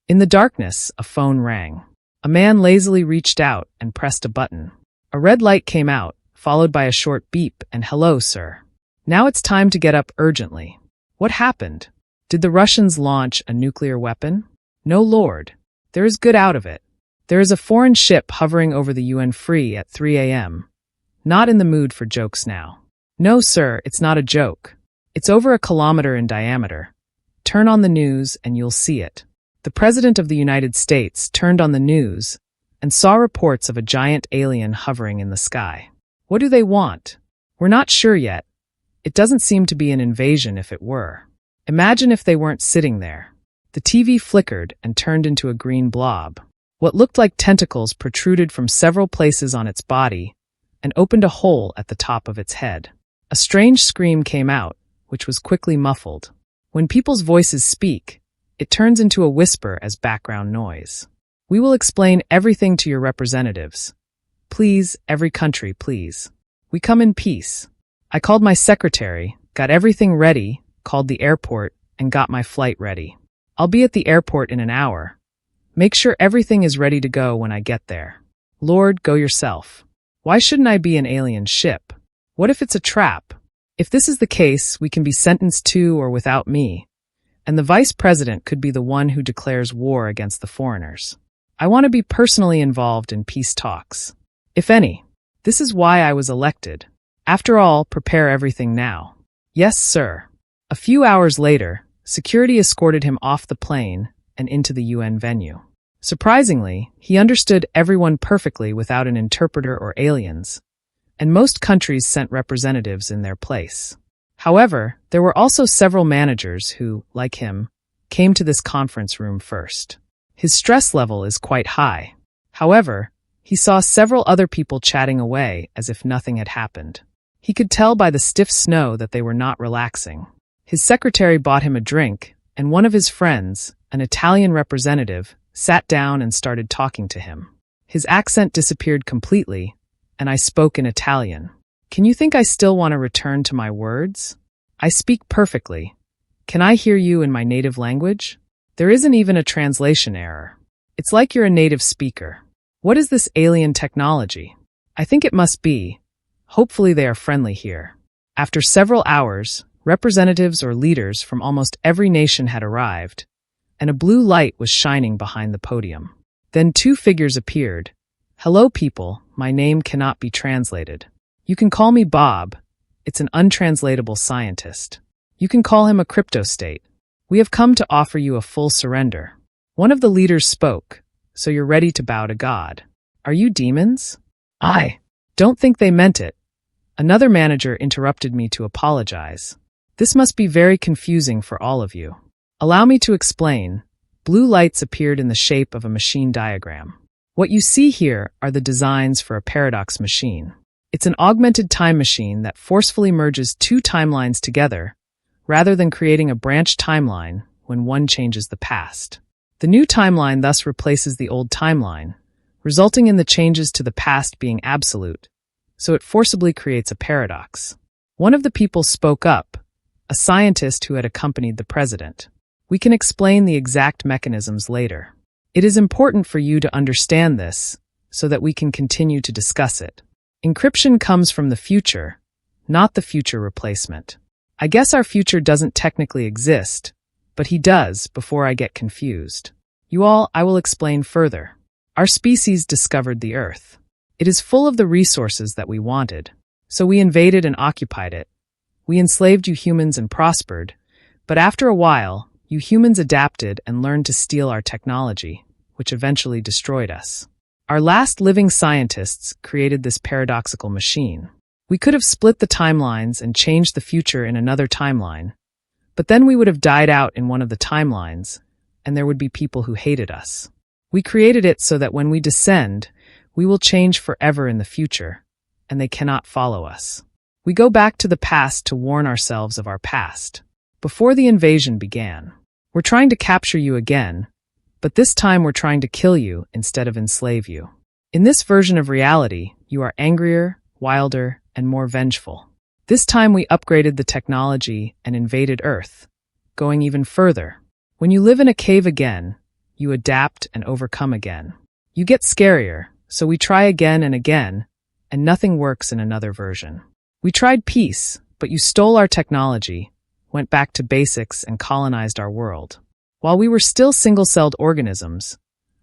In the darkness, a phone rang. A man lazily reached out and pressed a button. A red light came out, followed by a short beep and "Hello, sir. Now it's time to get up urgently." What happened? Did the Russians launch a nuclear weapon? No, Lord. There is good out of it. There is a foreign ship hovering over the UN free at 3 a.m. Not in the mood for jokes now. No, sir, it's not a joke. It's over a kilometer in diameter. Turn on the news and you'll see it. The President of the United States turned on the news and saw reports of a giant alien hovering in the sky. What do they want? We're not sure yet. It doesn't seem to be an invasion if it were. Imagine if they weren't sitting there. The TV flickered and turned into a green blob. What looked like tentacles protruded from several places on its body and opened a hole at the top of its head. A strange scream came out, which was quickly muffled. When people's voices speak, it turns into a whisper as background noise. We will explain everything to your representatives. Please, every country, please. We come in peace. I called my secretary, got everything ready, called the airport, and got my flight ready. I'll be at the airport in an hour. Make sure everything is ready to go when I get there. Lord, go yourself. Why shouldn't I be an alien ship? What if it's a trap? If this is the case, we can be sentenced to or without me, and the vice president could be the one who declares war against the foreigners. I want to be personally involved in peace talks, if any. This is why I was elected. After all, prepare everything now. Yes, sir. A few hours later, security escorted him off the plane and into the UN venue. Surprisingly, he understood everyone perfectly without an interpreter or aliens, and most countries sent representatives in their place. However, there were also several managers who, like him, came to this conference room first. His stress level is quite high. However, he saw several other people chatting away as if nothing had happened. He could tell by the stiff snow that they were not relaxing. His secretary bought him a drink, and one of his friends, an Italian representative, sat down and started talking to him. His accent disappeared completely, and I spoke in Italian. Can you think I still want to return to my words? I speak perfectly. Can I hear you in my native language? There isn't even a translation error. It's like you're a native speaker. What is this alien technology? I think it must be. Hopefully they are friendly here. After several hours, representatives or leaders from almost every nation had arrived, and a blue light was shining behind the podium. Then two figures appeared. Hello, people. My name cannot be translated. You can call me Bob. It's an untranslatable scientist. You can call him a cryptostate. We have come to offer you a full surrender. One of the leaders spoke, so you're ready to bow to God. Are you demons? I don't think they meant it. Another manager interrupted me to apologize. This must be very confusing for all of you. Allow me to explain. Blue lights appeared in the shape of a machine diagram. What you see here are the designs for a paradox machine. It's an augmented time machine that forcefully merges two timelines together, rather than creating a branch timeline when one changes the past. The new timeline thus replaces the old timeline, resulting in the changes to the past being absolute, so it forcibly creates a paradox. One of the people spoke up, a scientist who had accompanied the president. We can explain the exact mechanisms later. It is important for you to understand this so that we can continue to discuss it. Encryption comes from the future, not the future replacement. I guess our future doesn't technically exist, but he does before I get confused. I will explain further. Our species discovered the Earth. It is full of the resources that we wanted, so we invaded and occupied it. We enslaved you humans and prospered, but after a while, you humans adapted and learned to steal our technology, which eventually destroyed us. Our last living scientists created this paradoxical machine. We could have split the timelines and changed the future in another timeline, but then we would have died out in one of the timelines, and there would be people who hated us. We created it so that when we descend, we will change forever in the future, and they cannot follow us. We go back to the past to warn ourselves of our past. Before the invasion began, we're trying to capture you again, but this time we're trying to kill you instead of enslave you. In this version of reality, you are angrier, wilder, and more vengeful. This time we upgraded the technology and invaded Earth, going even further. When you live in a cave again, You adapt and overcome again. You get scarier, so we try again and again, and nothing works in another version. We tried peace, but you stole our technology, went back to basics, and colonized our world. While we were still single-celled organisms,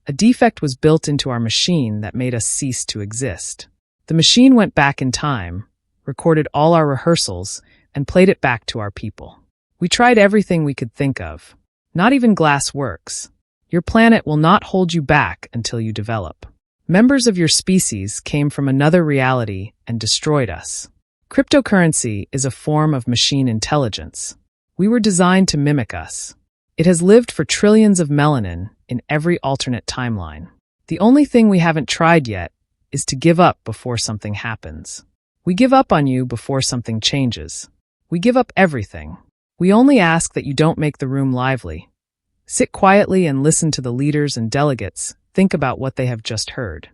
a defect was built into our machine that made us cease to exist. The machine went back in time, recorded all our rehearsals, and played it back to our people. We tried everything we could think of. Not even glass works. Your planet will not hold you back until you develop. Members of your species came from another reality and destroyed us. Cryptocurrency is a form of machine intelligence. We were designed to mimic us. It has lived for trillions of melanin in every alternate timeline. The only thing we haven't tried yet is to give up before something happens. We give up on you before something changes. We give up everything. We only ask that you don't make the room lively. Sit quietly and listen to the leaders and delegates think about what they have just heard.